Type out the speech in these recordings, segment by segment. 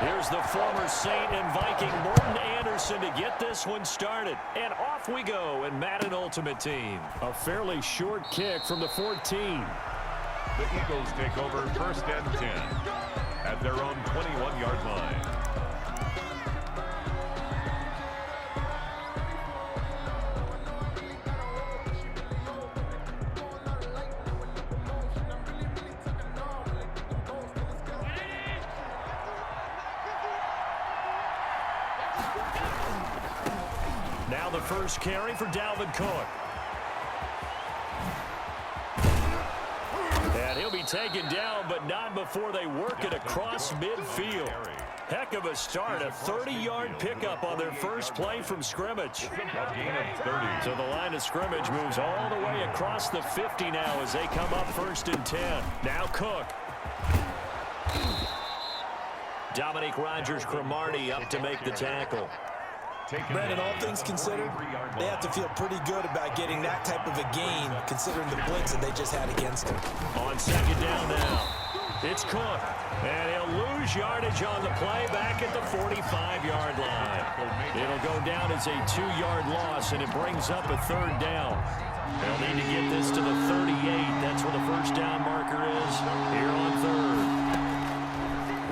Here's the former Saint and Viking Morten Andersen to get this one started. And off we go in Madden Ultimate Team. A fairly short kick from the 14. The Eagles take over 1st and 10 at their own 21-yard line. Now the first carry for Dalvin Cook. And he'll be taken down, but not before they work it across midfield. Heck of a start, a 30-yard pickup on their first play from scrimmage. So the line of scrimmage moves all the way across the 50 now as they come up 1st and 10. Now Cook. Dominique Rodgers-Cromartie up to make the tackle. Brandon, all things considered, they have to feel pretty good about getting that type of a gain, considering the blitz that they just had against him. On 2nd down now, it's Cook. And he'll lose yardage on the play back at the 45-yard line. It'll go down as a 2-yard loss, and it brings up a 3rd down. They'll need to get this to the 38. That's where the first down marker is here on 3rd.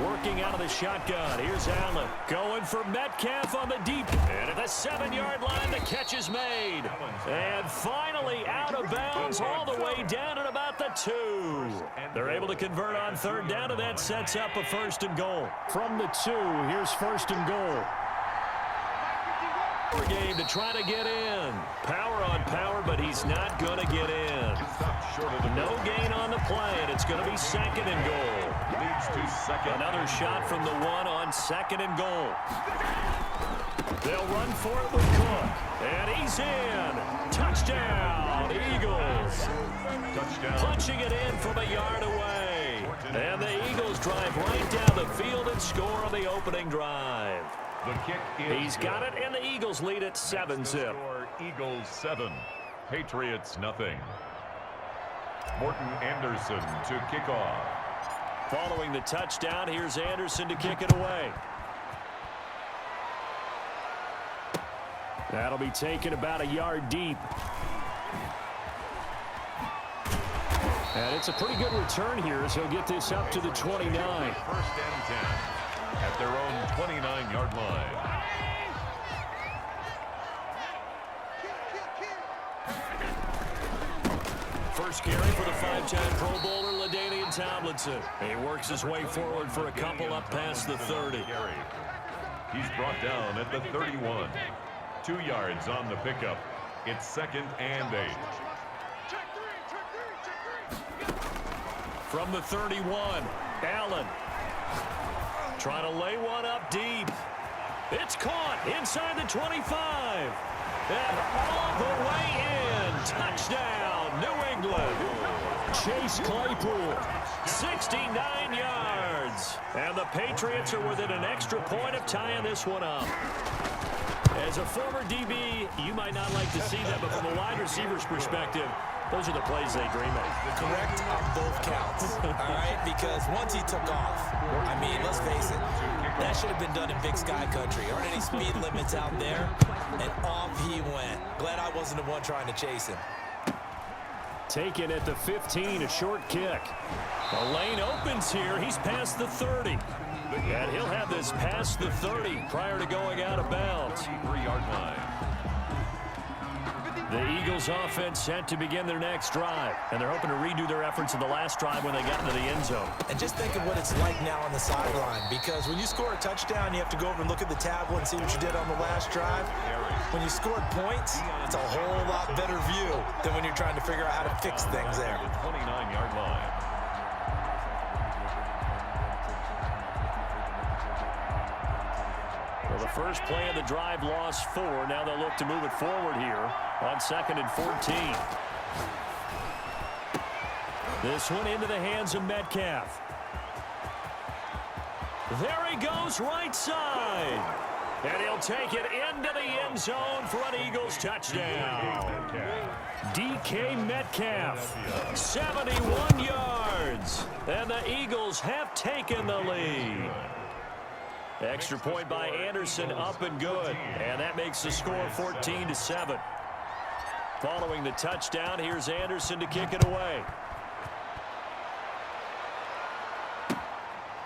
Working out of the shotgun. Here's Allen going for Metcalf on the deep. And at the 7-yard line, the catch is made. And finally out of bounds all the way down at about the 2. They're able to convert on 3rd down, and that sets up a 1st and goal. From the 2, here's 1st and goal. Game to try to get in. Power on power, but he's not going to get in. No gain on the play, and it's going to be 2nd and goal. Another shot from the 1 on 2nd and goal. They'll run for it with Cook, and he's in. Touchdown, Eagles. Punching it in from a yard away. And the Eagles drive right down the field and score on the opening drive. The kick is He's got it, and the Eagles lead at 7-zip. Eagles 7, Patriots nothing. Morten Andersen to kick off. Following the touchdown, here's Andersen to kick it away. That'll be taken about a yard deep. And it's a pretty good return here as he'll get this up to the 29. 1st and 10 at their own 29-yard line. First carry for the 5-time Pro Bowler, LaDainian Tomlinson. He works his way forward for a couple up past the 30. He's brought down at the 31. 2 yards on the pickup. It's 2nd and 8. From the 31, Allen. Trying to lay one up deep. It's caught inside the 25. And all the way in. Touchdown, New England. Chase Claypool, 69 yards. And the Patriots are within an extra point of tying this one up. As a former DB, you might not like to see that, but from a wide receiver's perspective, those are the plays they dream of. Correct on both counts, all right? Because once he took off, I mean, let's face it, that should have been done in Big Sky Country. Aren't any speed limits out there? And off he went. Glad I wasn't the one trying to chase him. Taken at the 15, a short kick. The lane opens here. He's past the 30. And he'll have this past the 30 prior to going out of bounds. 3-yard line. The Eagles offense set to begin their next drive. And they're hoping to redo their efforts in the last drive when they got into the end zone. And just think of what it's like now on the sideline. Because when you score a touchdown, you have to go over and look at the tablet and see what you did on the last drive. When you scored points, it's a whole lot better view than when you're trying to figure out how to fix things there. 29-yard line. Well, the first play of the drive lost 4. Now they'll look to move it forward here on 2nd and 14. This one into the hands of Metcalf. There he goes right side. And he'll take it into the end zone for an Eagles touchdown. DK Metcalf, 71 yards. And the Eagles have taken the lead. Extra point by Anderson, up and good. And that makes the score 14-7. Following the touchdown, here's Anderson to kick it away.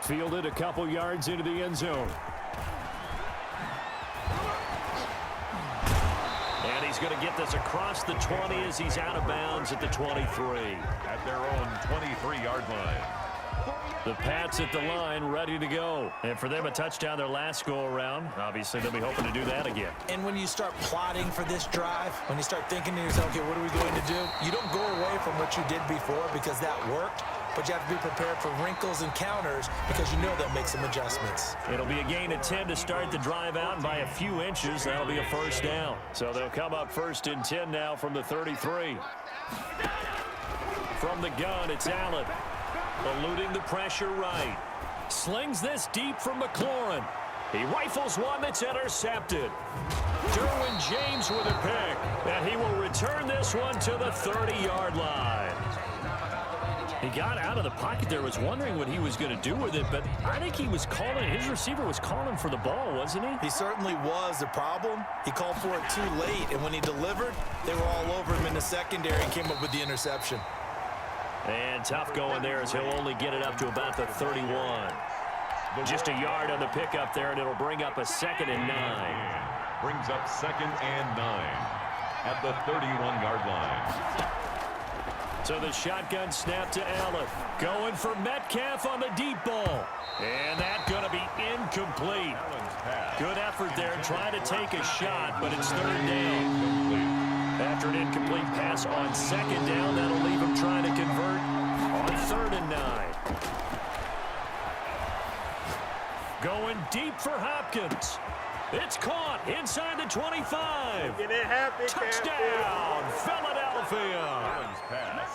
Fielded a couple yards into the end zone. And he's going to get this across the 20 as he's out of bounds at the 23. At their own 23-yard line. The Pats at the line, ready to go. And for them, a touchdown their last go-around. Obviously, they'll be hoping to do that again. And when you start plotting for this drive, when you start thinking to yourself, okay, what are we going to do? You don't go away from what you did before because that worked, but you have to be prepared for wrinkles and counters because you know that makes some adjustments. It'll be a gain of 10 to start the drive out, and by a few inches, that'll be a first down. So they'll come up first and 10 now from the 33. From the gun, it's Allen. Eluding the pressure right. Slings this deep from McLaurin. He rifles one that's intercepted. Derwin James with a pick. And he will return this one to the 30-yard line. He got out of the pocket there, was wondering what he was going to do with it, but I think he was calling, his receiver was calling for the ball, wasn't he? He certainly was. The problem, he called for it too late, and when he delivered, they were all over him in the secondary and came up with the interception. And tough going there as he'll only get it up to about the 31. Just a yard on the pickup there, and it'll bring up a 2nd and 9. Brings up 2nd and 9 at the 31-yard line. So the shotgun snap to Allen. Going for Metcalf on the deep ball. And that's going to be incomplete. Good effort there trying to take a shot, but it's 3rd down. After an incomplete pass on 2nd down, that'll leave him trying to convert on 3rd and 9. Going deep for Hopkins. It's caught inside the 25. Touchdown, Philadelphia.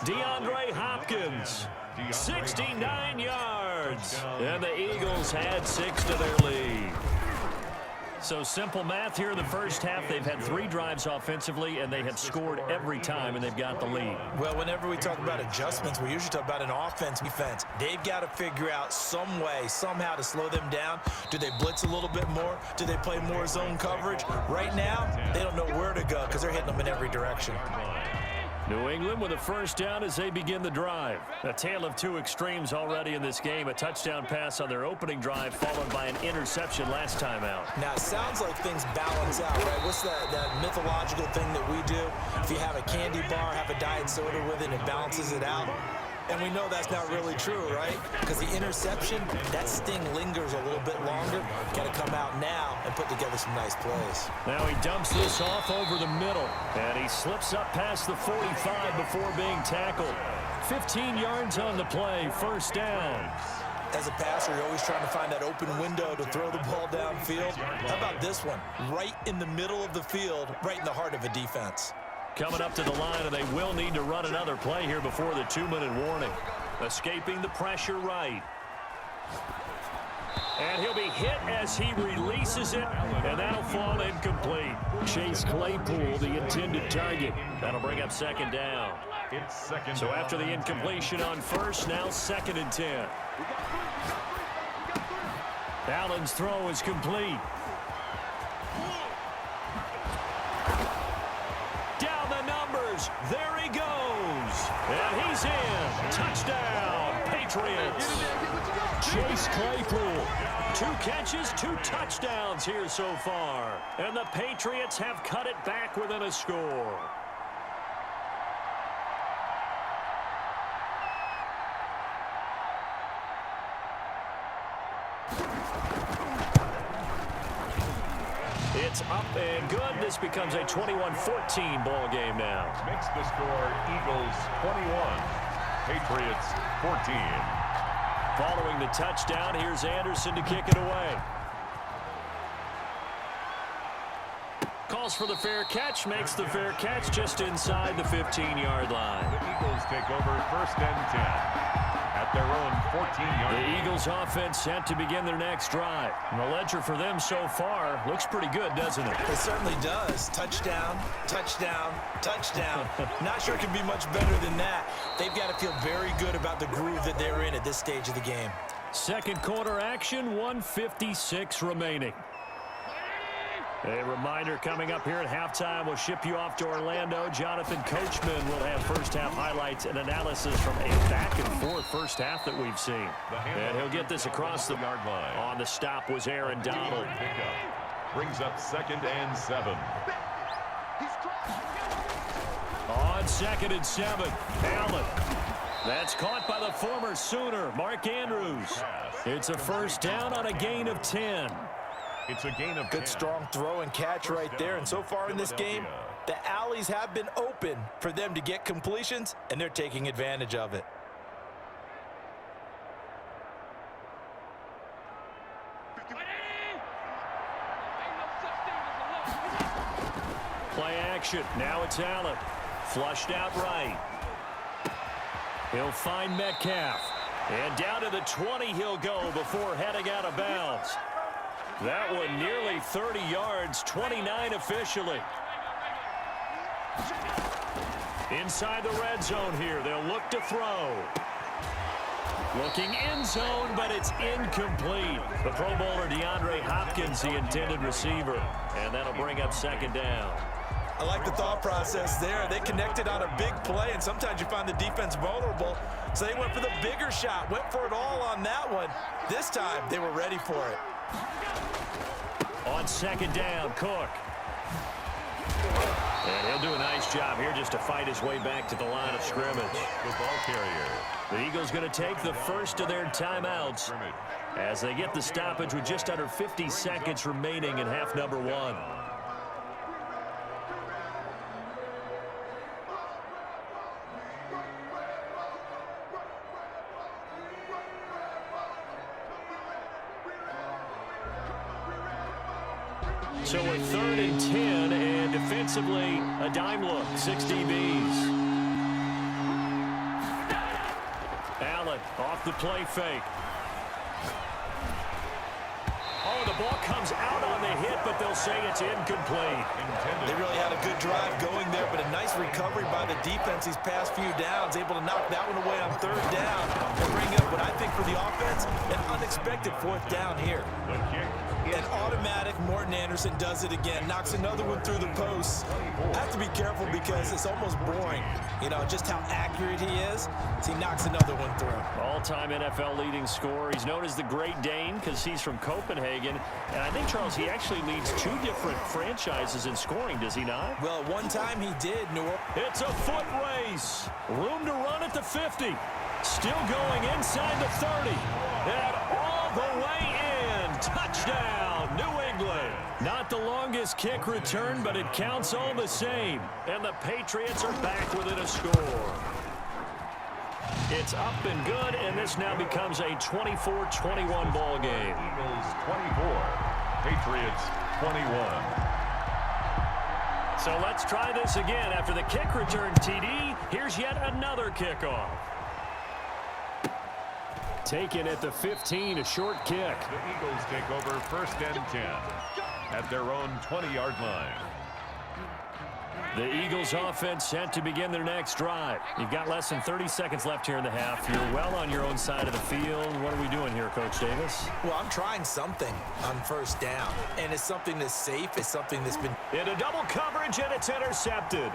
DeAndre Hopkins, 69 yards. And the Eagles had 6 to their lead. So simple math here in the first half. They've had 3 drives offensively, and they have scored every time, and they've got the lead. Well, whenever we talk about adjustments, we usually talk about an offense, defense. They've got to figure out some way, somehow to slow them down. Do they blitz a little bit more? Do they play more zone coverage? Right now, they don't know where to go because they're hitting them in every direction. New England with a first down as they begin the drive. A tale of 2 extremes already in this game. A touchdown pass on their opening drive followed by an interception last time out. Now, it sounds like things balance out, right? What's that mythological thing that we do? If you have a candy bar, have a diet soda with it, it balances it out. And we know that's not really true, right? Because the interception, that sting lingers a little bit longer. Got to come out now and put together some nice plays. Now he dumps this off over the middle. And he slips up past the 45 before being tackled. 15 yards on the play, first down. As a passer, you're always trying to find that open window to throw the ball downfield. How about this one? Right in the middle of the field, right in the heart of a defense. Coming up to the line, and they will need to run another play here before the 2-minute warning. Escaping the pressure right. And he'll be hit as he releases it, and that'll fall incomplete. Chase Claypool, the intended target. That'll bring up 2nd down. It's 2nd. So after the incompletion on first, now 2nd and 10. Allen's throw is complete. There he goes. And he's in. Touchdown, Patriots. Chase Claypool. 2 catches, 2 touchdowns here so far. And the Patriots have cut it back within a score. It's up and good. This becomes a 21-14 ball game now. Makes the score Eagles 21, Patriots 14. Following the touchdown, here's Anderson to kick it away. Calls for the fair catch, makes the fair catch just inside the 15-yard line. The Eagles take over 1st and 10. At their own 14-yard line. The Eagles offense set to begin their next drive. And the ledger for them so far looks pretty good, doesn't it? It certainly does. Touchdown, touchdown, touchdown. Not sure it can be much better than that. They've got to feel very good about the groove that they're in at this stage of the game. Second quarter action, 1:56 remaining. A reminder coming up here at halftime. We'll ship you off to Orlando. Jonathan Coachman will have first-half highlights and analysis from a back-and-forth first half that we've seen. And he'll get this across the yard line. On the stop was Aaron Donald. Brings up 2nd and 7. On 2nd and 7, Allen. That's caught by the former Sooner, Mark Andrews. It's a first down on a gain of 10. It's a gain of 10. Good strong throw and catch right there. And so far in this game, the alleys have been open for them to get completions, and they're taking advantage of it. Play action. Now it's Allen. Flushed out right. He'll find Metcalf. And down to the 20 he'll go before heading out of bounds. That one nearly 30 yards, 29 officially. Inside the red zone here, they'll look to throw. Looking end zone, but it's incomplete. The Pro Bowler DeAndre Hopkins, the intended receiver. And that'll bring up 2nd down. I like the thought process there. They connected on a big play, and sometimes you find the defense vulnerable. So they went for the bigger shot, went for it all on that one. This time, they were ready for it. On 2nd down, Cook. And he'll do a nice job here just to fight his way back to the line of scrimmage. The ball carrier. The Eagles going to take the first of their timeouts as they get the stoppage with just under 50 seconds remaining in half number 1. So a 3rd and 10, and defensively, a dime look, 6 DBs. Allen off the play fake. Oh, the ball comes out on the hit, but they'll say it's incomplete. They really had a good drive going there, but a nice recovery by the defense these past few downs, able to knock that one away on 3rd down and bring up what I think for the offense, an unexpected 4th down here. The kick. An automatic Morten Andersen does it again, knocks another one through the post. I have to be careful because it's almost boring, you know, just how accurate he is. So he knocks another one through. All-time NFL leading scorer. He's known as the Great Dane because he's from Copenhagen. And I think, Charles, he actually leads 2 different franchises in scoring, does he not? Well, one time he did, New Orleans. It's a foot race. Room to run at the 50. Still going inside the 30. And all the way in. Touchdown, New England. Not the longest kick return, but it counts all the same. And the Patriots are back within a score. It's up and good, and this now becomes a 24-21 ball game. Eagles 24, Patriots 21. So let's try this again. After the kick return TD, here's yet another kickoff. Taken at the 15, a short kick. The Eagles take over 1st and 10 at their own 20-yard line. The Eagles offense set to begin their next drive. You've got less than 30 seconds left here in the half. You're well on your own side of the field. What are we doing here, Coach Davis? Well, I'm trying something on 1st down, and it's something that's safe. It's something that's been... Into double coverage, and it's intercepted.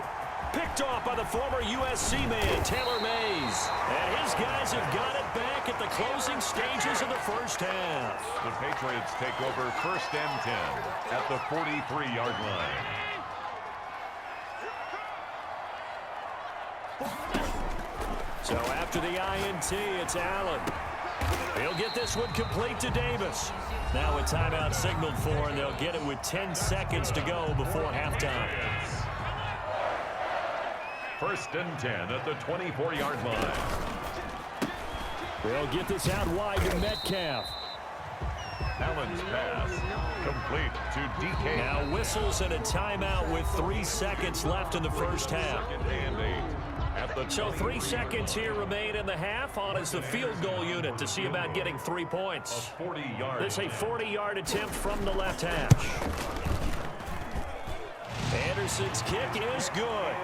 Picked off by the former USC man, Taylor Mays. And his guys have got it back at the closing stages of the first half. The Patriots take over 1st and 10 at the 43-yard line. So after the INT, it's Allen. He'll get this one complete to Davis. Now a timeout signaled for, and they'll get it with 10 seconds to go before halftime. 1st and 10 at the 24-yard line. They'll get this out wide to Metcalf. Allen's pass complete to DK. Now whistles and a timeout with 3 seconds left in the first half. 2nd and 8 at the So 3 seconds here remain in the half. On is the field goal unit to see about getting 3 points. 40-yard. This is a 40-yard attempt from the left hash. Anderson's kick is good.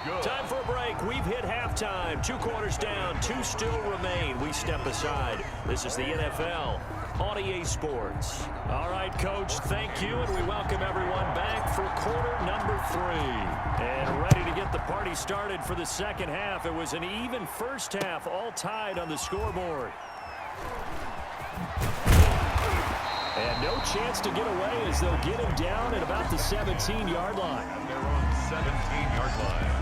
good. Time for a break. We've hit halftime. 2 quarters down. 2 still remain. We step aside. This is the NFL on EA Sports. All right, Coach, thank you, and we welcome everyone back for quarter number 3. And ready to get the party started for the second half. It was an even first half, all tied on the scoreboard. And no chance to get away as they'll get him down at about the 17-yard line. At their own 17-yard line.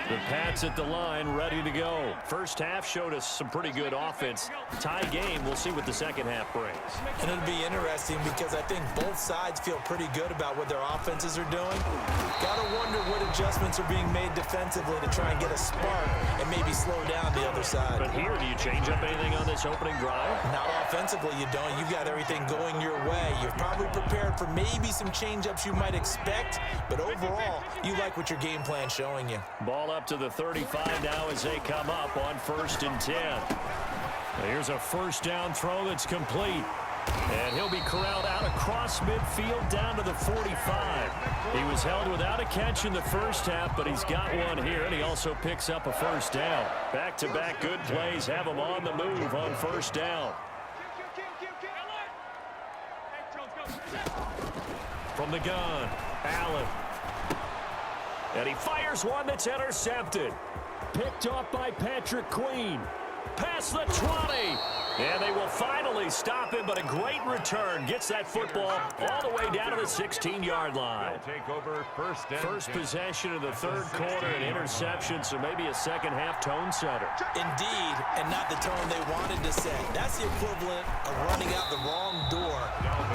The Pats at the line, ready to go. First half showed us some pretty good offense. Tie game, we'll see what the second half brings. And it'll be interesting because I think both sides feel pretty good about what their offenses are doing. Gotta wonder what adjustments are being made defensively to try and get a spark and maybe slow down the other side. But here, do you change up anything on this opening drive? Not offensively, you don't. You've got everything going your way. You're probably prepared for maybe some change-ups you might expect, but overall, you like what your game plan's showing you. Ball up to the 35 now as they come up on 1st and 10. Here's a first down throw that's complete. And he'll be corralled out across midfield down to the 45. He was held without a catch in the first half, but he's got one here, and he also picks up a first down. Back-to-back good plays have him on the move on first down. From the gun, Allen. And he fires one that's intercepted. Picked off by Patrick Queen. Past the 20. And they will finally stop him, but a great return. Gets that football all the way down to the 16-yard line. They'll take over first possession of the third quarter, an interception, so maybe a second-half tone setter. Indeed, and not the tone they wanted to set. That's the equivalent of running out the wrong door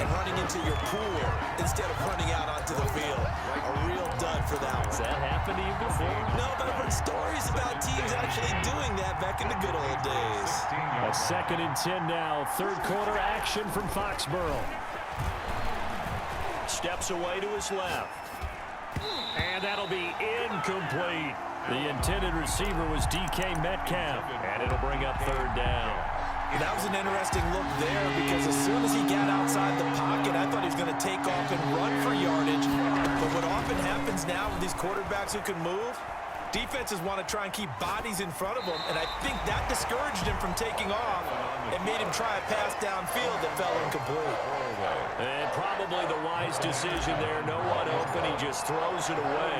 and running into your pool instead of running out onto the field. A real dud for that one. Has that happened to you before? No, but I've heard stories about teams actually doing that back in the good old days. A 2nd and 10 now. Third quarter action from Foxborough. Steps away to his left. And that'll be incomplete. The intended receiver was DK Metcalf. And it'll bring up 3rd down. That was an interesting look there because as soon as he got outside the pocket, I thought he was going to take off and run for yardage. But what often happens now with these quarterbacks who can move, defenses want to try and keep bodies in front of them, and I think that discouraged him from taking off and made him try a pass downfield that fell incomplete. And probably the wise decision there. No one open. He just throws it away.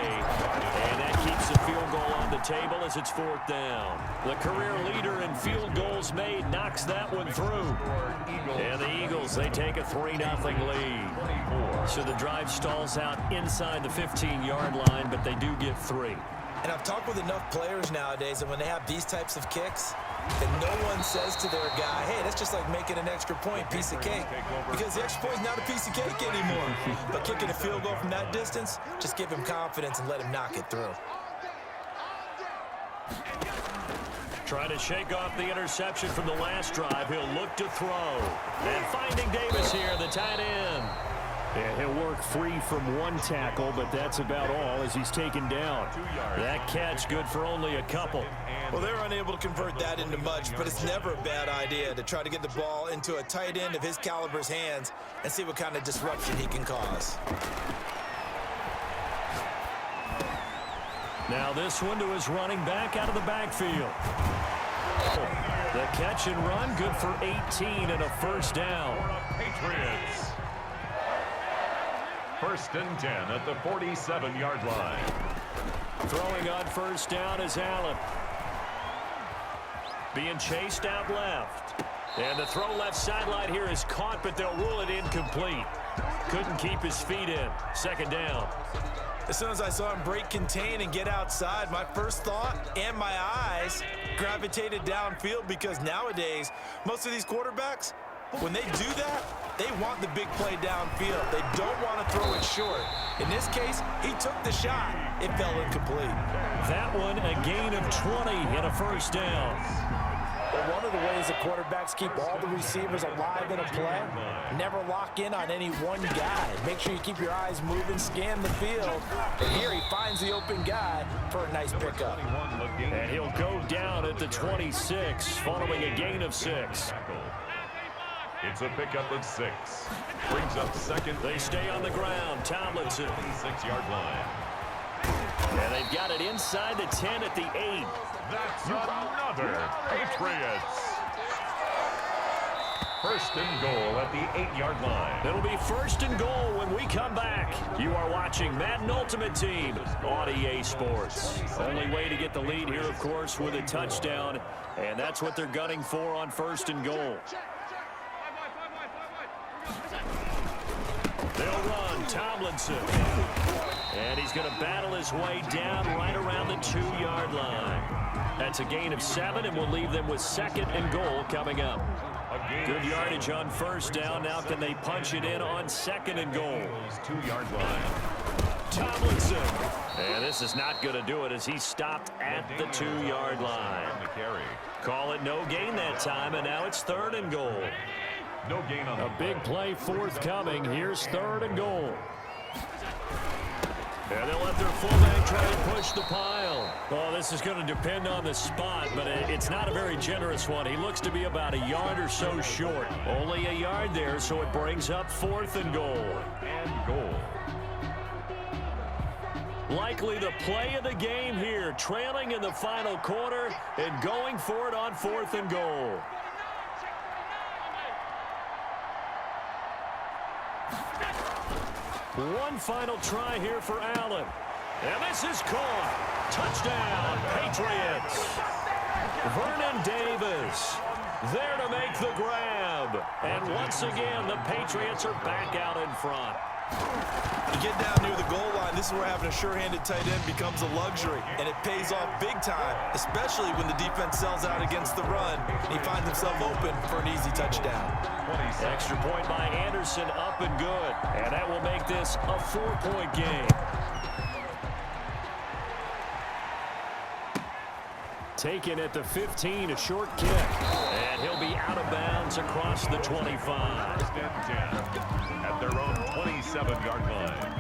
And that keeps the field goal on the table as it's 4th down. The career leader in field goals made knocks that one through. And the Eagles, they take a 3-0 lead. So the drive stalls out inside the 15-yard line, but they do get 3. And I've talked with enough players nowadays, and when they have these types of kicks, and no one says to their guy, hey, that's just like making an extra point, piece of cake. Because the extra point's not a piece of cake anymore. But kicking a field goal from that distance, just give him confidence and let him knock it through. Trying to shake off the interception from the last drive. He'll look to throw. And finding Davis here, the tight end. And he'll work free from one tackle, but that's about all as he's taken down. That catch good for only a couple. Well, they're unable to convert that into much, but it's never a bad idea to try to get the ball into a tight end of his caliber's hands and see what kind of disruption he can cause. Now this one to his running back out of the backfield. The catch and run, good for 18 and a first down. Patriots. 1st and 10 at the 47-yard line. Throwing on first down is Allen. Being chased out left. And the throw left sideline here is caught, but they'll rule it incomplete. Couldn't keep his feet in. 2nd down. As soon as I saw him break contain and get outside, my first thought and my eyes gravitated downfield because nowadays, most of these quarterbacks, when they do that, they want the big play downfield. They don't want to throw it short. In this case, he took the shot. It fell incomplete. That one, a gain of 20 and a first down. But one of the ways the quarterbacks keep all the receivers alive in a play, never lock in on any one guy. Make sure you keep your eyes moving, scan the field. And here he finds the open guy for a nice pickup. And he'll go down at the 26, following a gain of 6. It's a pickup of 6. Brings up 2nd. They stay on the ground. Tomlinson. 26-yard line. And they've got it inside the 10 at the 8. That's another Patriots. First and goal at the 8-yard line. It'll be first and goal when we come back. You are watching Madden Ultimate Team on EA Sports. Only way to get the lead here, of course, with a touchdown. And that's what they're gunning for on first and goal. They'll run Tomlinson. And he's going to battle his way down right around the 2-yard line. That's a gain of 7, and we'll leave them with second and goal coming up. Good yardage on first down. Now can they punch it in on second and goal? 2-yard line. Tomlinson. And this is not going to do it as he stopped at the 2-yard line. Call it no gain that time, and now it's third and goal. No gain on a big play forthcoming. Here's third and goal. And they'll let their fullback try and push the pile. Well, this is going to depend on the spot, but it's not a very generous one. He looks to be about a yard or so short. Only a yard there, so it brings up fourth and goal. And goal. Likely the play of the game here, trailing in the final quarter and going for it on fourth and goal. One final try here for Allen. And this is caught. Touchdown, Patriots. Vernon Davis there to make the grab. And once again, the Patriots are back out in front. You get down near the goal line, this is where having a sure-handed tight end becomes a luxury, and it pays off big time, especially when the defense sells out against the run, and he finds himself open for an easy touchdown. Extra point by Anderson, up and good, and that will make this a 4-point game. Taken at the 15, a short kick, and he'll be out of bounds across the 25. First and 10 at their own 27-yard line.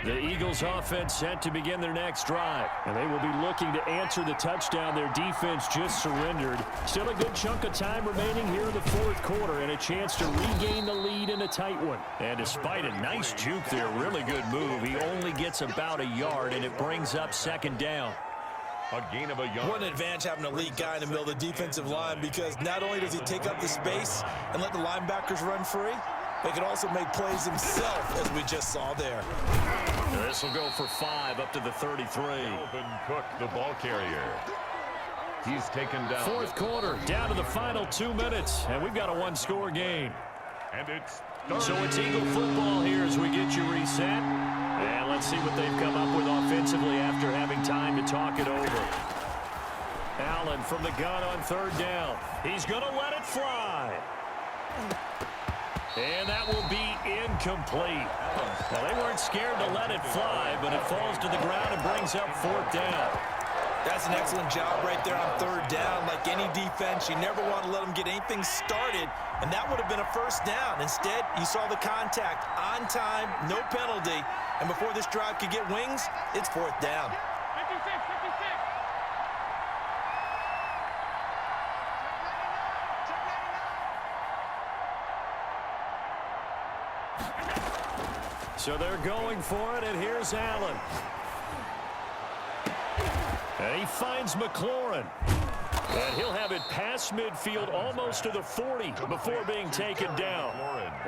The Eagles offense set to begin their next drive, and they will be looking to answer the touchdown their defense just surrendered. Still a good chunk of time remaining here in the fourth quarter and a chance to regain the lead in a tight one. And despite a nice juke there, really good move, he only gets about a yard, and it brings up second down. A gain of a yard. What an advantage having an elite guy in the middle of the defensive line, because not only does he take up the space and let the linebackers run free, but he can also make plays himself, as we just saw there. This will go for 5 up to the 33. Alvin Cook, the ball carrier. He's taken down. Fourth quarter, down to the final 2 minutes, and we've got a one-score game. And it's third. So it's Eagle football here as we get you reset. And let's see what they've come up with offensively after having time to talk it over. Allen from the gun on third down. He's going to let it fly. And that will be incomplete. Well, they weren't scared to let it fly, but it falls to the ground and brings up fourth down. That's an excellent job right there on third down. Like any defense, you never want to let them get anything started, and that would have been a first down. Instead, you saw the contact on time, no penalty, and before this drive could get wings, it's fourth down. So they're going for it, and here's Allen. And he finds McLaurin. And he'll have it past midfield almost to the 40 before being taken down.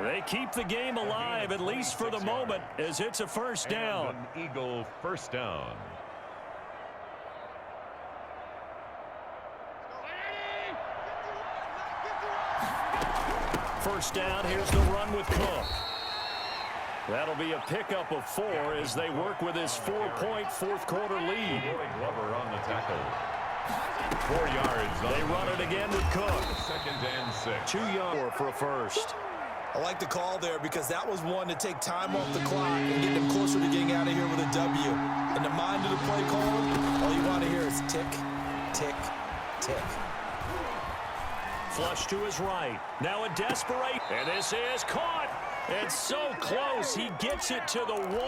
They keep the game alive, at least for the moment, as it's a first down. An Eagle first down. First down, here's the run with Cook. That'll be a pickup of 4 as they work with his 4-point fourth quarter lead. Glover on the tackle. 4 yards. They run it again with Cook. Second and 6. 2 yards for a first. I like the call there because that was one to take time off the clock and get them closer to getting out of here with a W. In the mind of the play caller, all you want to hear is tick, tick, tick. Flush to his right. Now a desperate, and this is caught. It's so close. He gets it to the 1.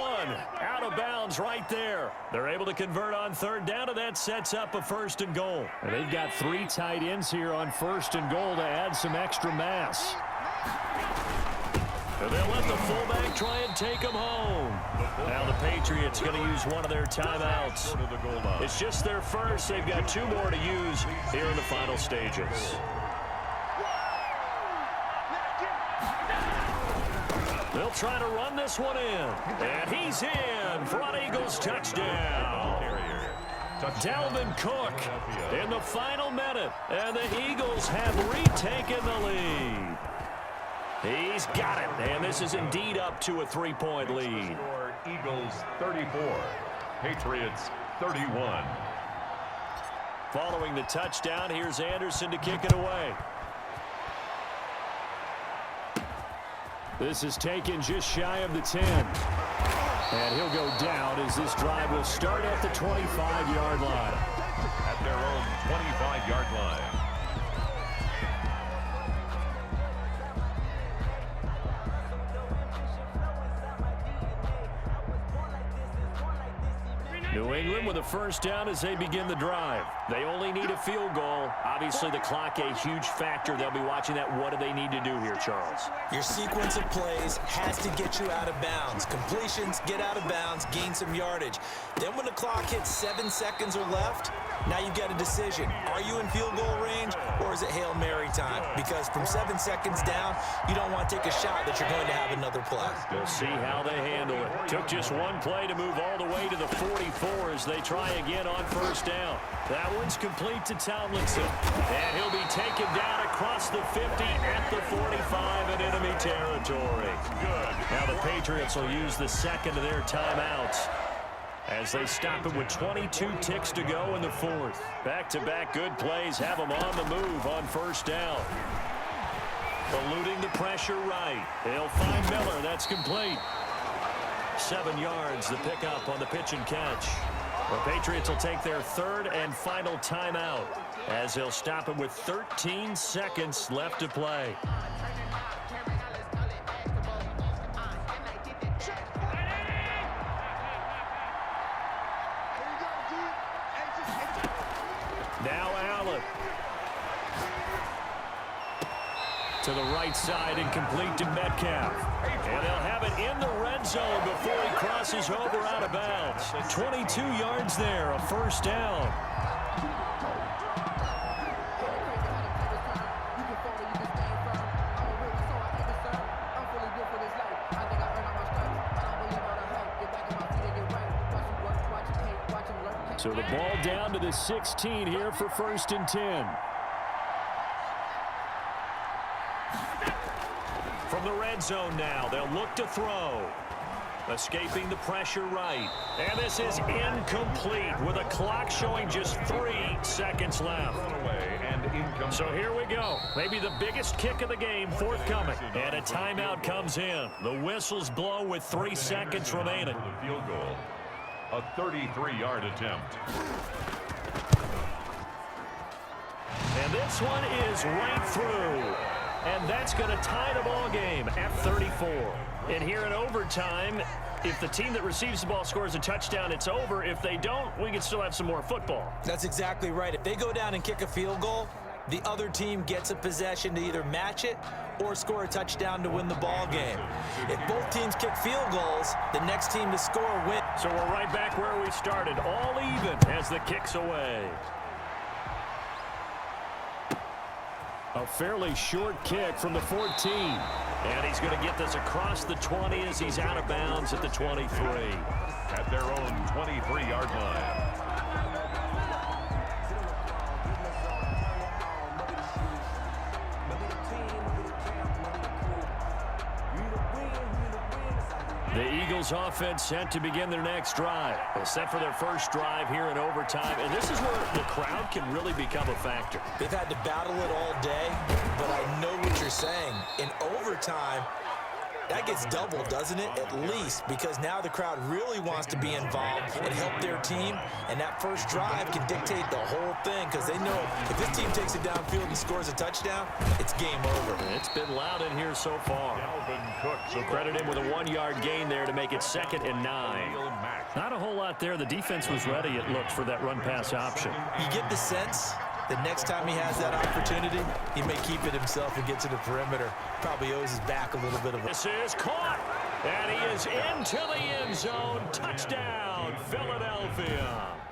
Out of bounds right there. They're able to convert on third down, and that sets up a 1st and goal. And they've got 3 tight ends here on 1st and goal to add some extra mass. And they'll let the fullback try and take him home. Now the Patriots going to use one of their timeouts. It's just their first. They've got 2 more to use here in the final stages. They'll try to run this one in. And he's in for an Eagles touchdown. Dalvin Cook in the final minute. And the Eagles have retaken the lead. He's got it. And this is indeed up to a 3-point lead. Eagles 34. Patriots 31. Following the touchdown, here's Anderson to kick it away. This is taken just shy of the 10. And he'll go down as this drive will start at the 25-yard line. At their own 25-yard line. New England with a 1st down as they begin the drive. They only need a field goal. Obviously, the clock a huge factor. They'll be watching that. What do they need to do here, Charles? Your sequence of plays has to get you out of bounds. Completions, get out of bounds, gain some yardage. Then when the clock hits 7 seconds or left, now you've got a decision. Are you in field goal range, or is it Hail Mary time? Because from 7 seconds down, you don't want to take a shot that you're going to have another play. We'll see how they handle it. Took just one play to move all the way to the 44 as they try again on 1st down. That one's complete to Tomlinson. And he'll be taken down across the 50 at the 45 in enemy territory. Good. Now the Patriots will use the 2nd of their timeouts as they stop it with 22 ticks to go in the 4th. Back-to-back good plays have them on the move on 1st down. Eluding the pressure right. They'll find Miller. That's complete. 7 yards, the pickup on the pitch and catch. The Patriots will take their 3rd and final timeout as they'll stop it with 13 seconds left to play. Now Allen. To the right side and complete to Metcalf. And they'll have it in the red zone before he crosses over out of bounds. 22 yards there, a 1st down. So the ball down to the 16 here for 1st and 10. From the red zone now, they'll look to throw. Escaping the pressure right. And this is incomplete with a clock showing just 3 seconds left. So here we go. Maybe the biggest kick of the game forthcoming. And a timeout comes in. The whistles blow with 3 seconds remaining. The field goal. A 33-yard attempt. And this one is right through. And that's going to tie the ball game at 34. And here in overtime, if the team that receives the ball scores a touchdown, it's over. If they don't, we can still have some more football. That's exactly right. If they go down and kick a field goal, the other team gets a possession to either match it or score a touchdown to win the ball game. If both teams kick field goals, the next team to score wins. So we're right back where we started, all even as the kick's away. A fairly short kick from the 14. And he's going to get this across the 20 as he's out of bounds at the 23. At their own 23-yard line. The Eagles offense set to begin their next drive. They're set for their first drive here in overtime. And this is where the crowd can really become a factor. They've had to battle it all day, but I know what you're saying. In overtime, That gets doubled, doesn't it? At least, because now the crowd really wants to be involved and help their team, and that first drive can dictate the whole thing because they know if this team takes it downfield and scores a touchdown, it's game over. It's been loud in here so far. So credit him with a 1-yard gain there to make it 2nd and 9. Not a whole lot there. The defense was ready, it looked, for that run-pass option. You get the sense that next time he has that opportunity, he may keep it himself and get to the perimeter. Probably owes his back a little bit of. This is caught, and he is into the end zone. Touchdown, Philadelphia.